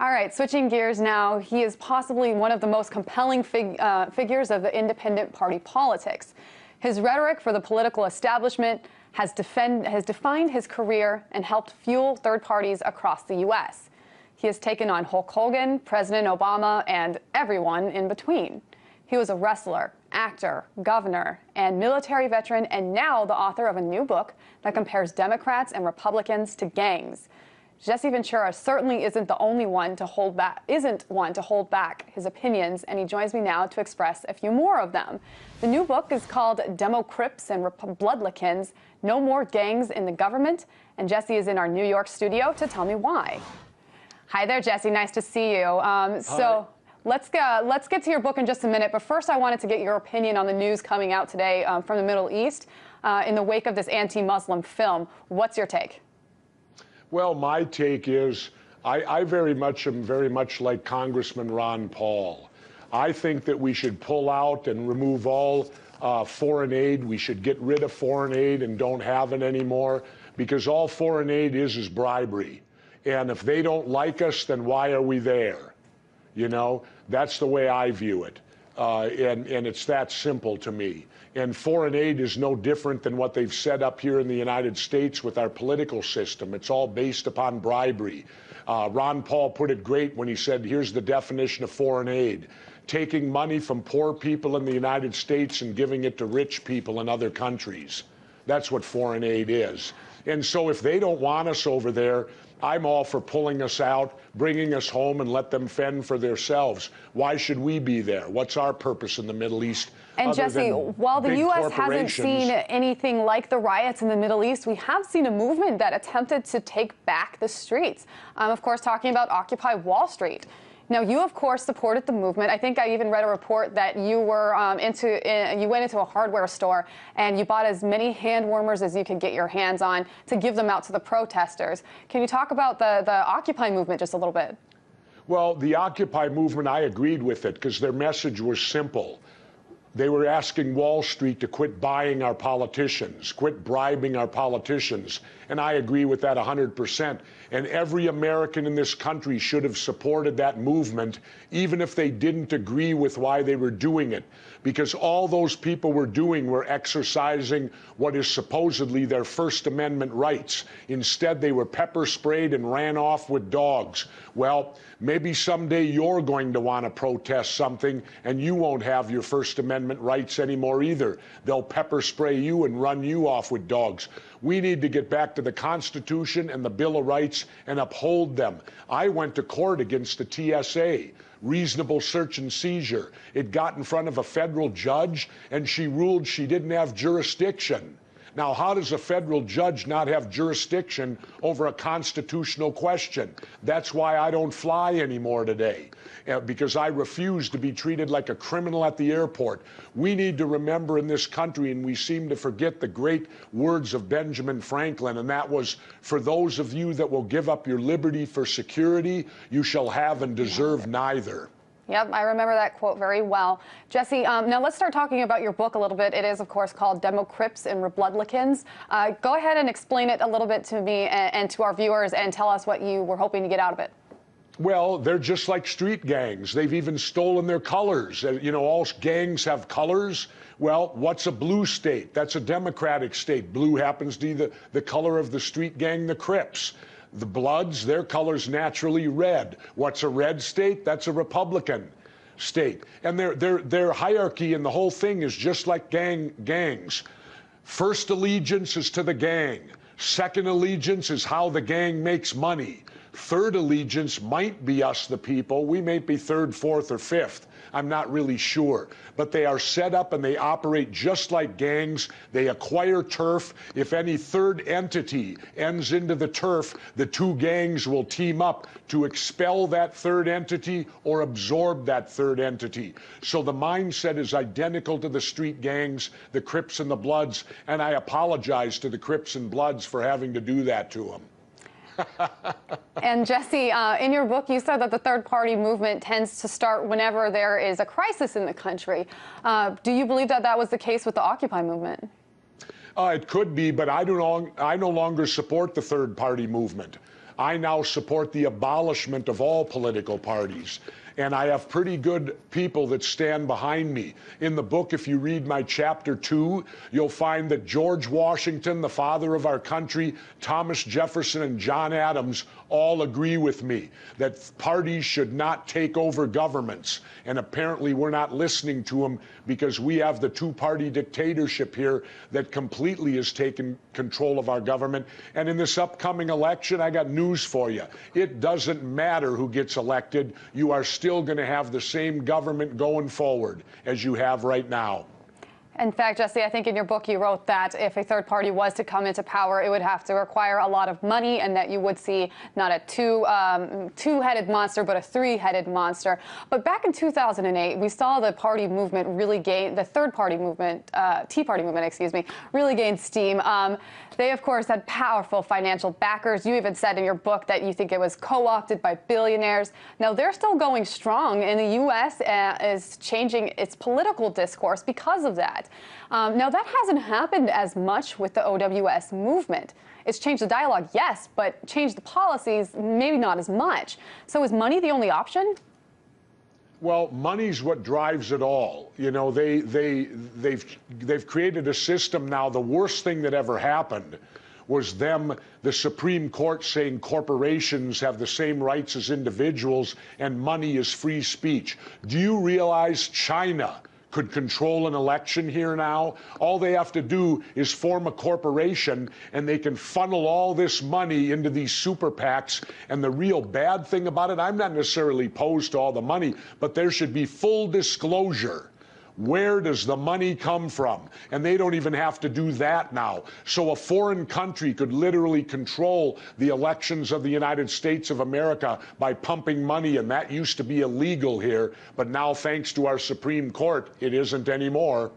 All right, switching gears now, he is possibly one of the most compelling figures of the independent party politics. His rhetoric for the political establishment has defined his career and helped fuel third parties across the U.S. He has taken on Hulk Hogan, President Obama, and everyone in between. He was a wrestler, actor, governor, and military veteran, and now the author of a new book that compares Democrats and Republicans to gangs. Jesse Ventura certainly isn't one to hold back his opinions, and he joins me now to express a few more of them. The new book is called Demo Crips and Bloodlicans, No More Gangs in the Government, and Jesse is in our New York studio to tell me why. Hi there, Jesse. Nice to see you. So let's get to your book in just a minute, but first I wanted to get your opinion on the news coming out today from the Middle East in the wake of this anti-Muslim film. What's your take? Well, my take is I very much am like Congressman Ron Paul. I think that we should pull out and remove all foreign aid. We should get rid of foreign aid and don't have it anymore, because all foreign aid is bribery. And if they don't like us, then why are we there? You know, that's the way I view it. And it's that simple to me. And foreign aid is no different than what they've set up here in the United States with our political system. It's all based upon bribery. Ron Paul put it great when he said, here's the definition of foreign aid: taking money from poor people in the United States and giving it to rich people in other countries. That's what foreign aid is. And so if they don't want us over there, I'm all for pulling us out, bringing us home, and let them fend for themselves. Why should we be there? What's our purpose in the Middle East? And Jesse, while the U.S. hasn't seen anything like the riots in the Middle East, we have seen a movement that attempted to take back the streets. Of course, talking about Occupy Wall Street. Now, you, of course, supported the movement. I think I even read a report that you were you went into a hardware store and you bought as many hand warmers as you could get your hands on to give them out to the protesters. Can you talk about the Occupy movement just a little bit? Well, the Occupy movement, I agreed with it because their message was simple. They were asking Wall Street to quit buying our politicians, quit bribing our politicians. And I agree with that 100%. And every American in this country should have supported that movement, even if they didn't agree with why they were doing it. Because all those people were exercising what is supposedly their First Amendment rights. Instead, they were pepper sprayed and ran off with dogs. Well, maybe someday you're going to want to protest something and you won't have your First Amendment rights anymore either. They'll pepper spray you and run you off with dogs. We need to get back to the Constitution and the Bill of Rights and uphold them. I went to court against the TSA. Reasonable search and seizure. It got in front of a federal judge, and she ruled she didn't have jurisdiction. Now, how does a federal judge not have jurisdiction over a constitutional question? That's why I don't fly anymore today, because I refuse to be treated like a criminal at the airport. We need to remember in this country, and we seem to forget the great words of Benjamin Franklin, and that was, for those of you that will give up your liberty for security, you shall have and deserve neither. Yep, I remember that quote very well. Jesse, now let's start talking about your book a little bit. It is, of course, called Demo Crips and Bloodlicans. Go ahead and explain it a little bit to me and to our viewers, and tell us what you were hoping to get out of it. Well, they're just like street gangs. They've even stolen their colors. You know, all gangs have colors. Well, what's a blue state? That's a Democratic state. Blue happens to be the color of the street gang, the Crips. The Bloods, their color's naturally red. What's a red state? That's a Republican state. And their hierarchy and the whole thing is just like gangs. First allegiance is to the gang. Second allegiance is how the gang makes money. Third allegiance might be us, the people. We may be third, fourth, or fifth. I'm not really sure. But they are set up and they operate just like gangs. They acquire turf. If any third entity ends into the turf, the two gangs will team up to expel that third entity or absorb that third entity. So the mindset is identical to the street gangs, the Crips and the Bloods, and I apologize to the Crips and Bloods for having to do that to them. And Jesse, in your book, you said that the third-party movement tends to start whenever there is a crisis in the country. Do you believe that that was the case with the Occupy movement? It could be, but I no longer support the third-party movement. I now support the abolishment of all political parties. And I have pretty good people that stand behind me. In the book, if you read my chapter 2, you'll find that George Washington, the father of our country, Thomas Jefferson, and John Adams all agree with me that parties should not take over governments. And apparently we're not listening to them because we have the two-party dictatorship here that completely has taken control of our government. And in this upcoming election, I got news for you. It doesn't matter who gets elected. You are still going to have the same government going forward as you have right now. In fact, Jesse, I think in your book you wrote that if a third party was to come into power, it would have to require a lot of money, and that you would see not a two-headed monster, but a three-headed monster. But back in 2008, we saw the party movement really gain, the third party movement, Tea Party movement, excuse me, really gain steam. They, of course, had powerful financial backers. You even said in your book that you think it was co-opted by billionaires. Now, they're still going strong, and the U.S. Is changing its political discourse because of that. Now, that hasn't happened as much with the OWS movement. It's changed the dialogue, yes, but changed the policies, maybe not as much. So is money the only option? Well, money's what drives it all. You know, they've created a system now. The worst thing that ever happened was them, the Supreme Court, saying corporations have the same rights as individuals and money is free speech. Do you realize China could control an election here now? All they have to do is form a corporation and they can funnel all this money into these super PACs. And the real bad thing about it, I'm not necessarily opposed to all the money, but there should be full disclosure. Where does the money come from? And they don't even have to do that now. So a foreign country could literally control the elections of the United States of America by pumping money, and that used to be illegal here. But now, thanks to our Supreme Court, it isn't anymore.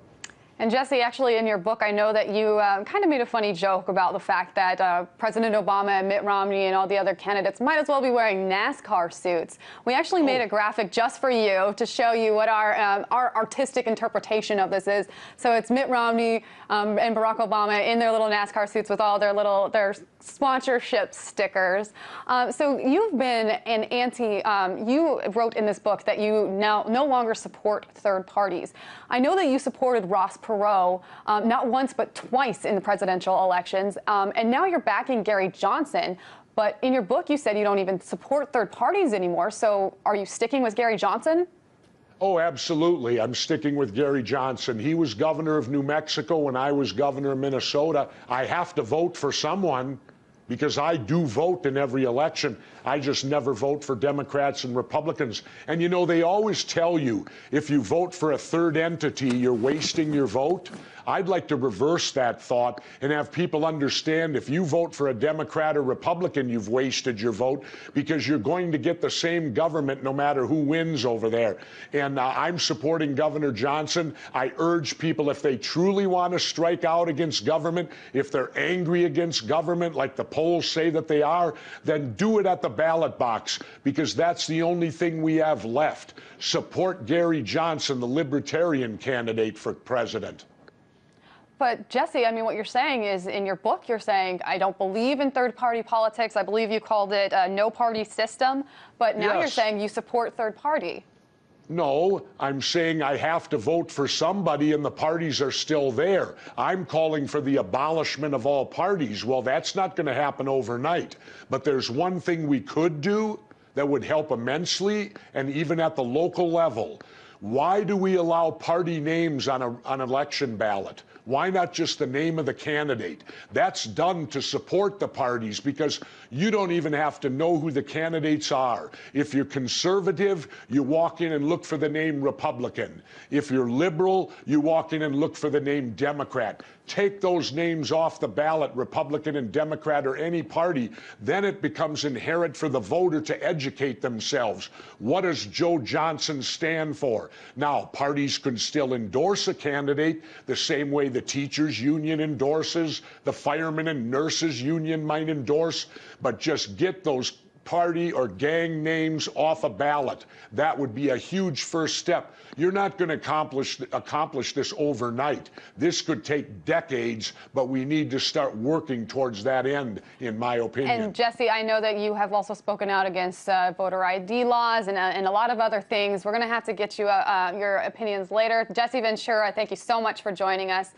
And Jesse, actually, in your book, I know that you kind of made a funny joke about the fact that President Obama and Mitt Romney and all the other candidates might as well be wearing NASCAR suits. We actually made a graphic just for you to show you what our artistic interpretation of this is. So it's Mitt Romney and Barack Obama in their little NASCAR suits with all their sponsorship stickers. So you've been an you wrote in this book that you now no longer support third parties. I know that you supported Ross Perot not once but twice in the presidential elections, and now you're backing Gary Johnson. But in your book, you said you don't even support third parties anymore. So are you sticking with Gary Johnson? Oh, absolutely. I'm sticking with Gary Johnson. He was governor of New Mexico when I was governor of Minnesota. I have to vote for someone because I do vote in every election. I just never vote for Democrats and Republicans. And you know, they always tell you if you vote for a third entity, you're wasting your vote. I'd like to reverse that thought and have people understand if you vote for a Democrat or Republican, you've wasted your vote because you're going to get the same government no matter who wins over there. And I'm supporting Governor Johnson. I urge people, if they truly want to strike out against government, if they're angry against government like the polls say that they are, then do it at the ballot box because that's the only thing we have left. Support Gary Johnson, the Libertarian candidate for president. But Jesse, I mean, what you're saying is in your book, you're saying, I don't believe in third-party politics. I believe you called it a no-party system. But now you're saying you support third-party. No, I'm saying I have to vote for somebody and the parties are still there. I'm calling for the abolishment of all parties. Well, that's not going to happen overnight. But there's one thing we could do that would help immensely, and even at the local level. Why do we allow party names on an election ballot? Why not just the name of the candidate? That's done to support the parties because you don't even have to know who the candidates are. If you're conservative, you walk in and look for the name Republican. If you're liberal, you walk in and look for the name Democrat. Take those names off the ballot, Republican and Democrat or any party, then it becomes inherent for the voter to educate themselves. What does Joe Johnson stand for? Now, parties can still endorse a candidate the same way the teachers union endorses, the firemen and nurses union might endorse, but just get those party or gang names off a ballot. That would be a huge first step. You're not going to accomplish this overnight. This could take decades, but we need to start working towards that end, in my opinion. And Jesse, I know that you have also spoken out against voter ID laws and a lot of other things. We're going to have to get you your opinions later. Jesse Ventura, thank you so much for joining us.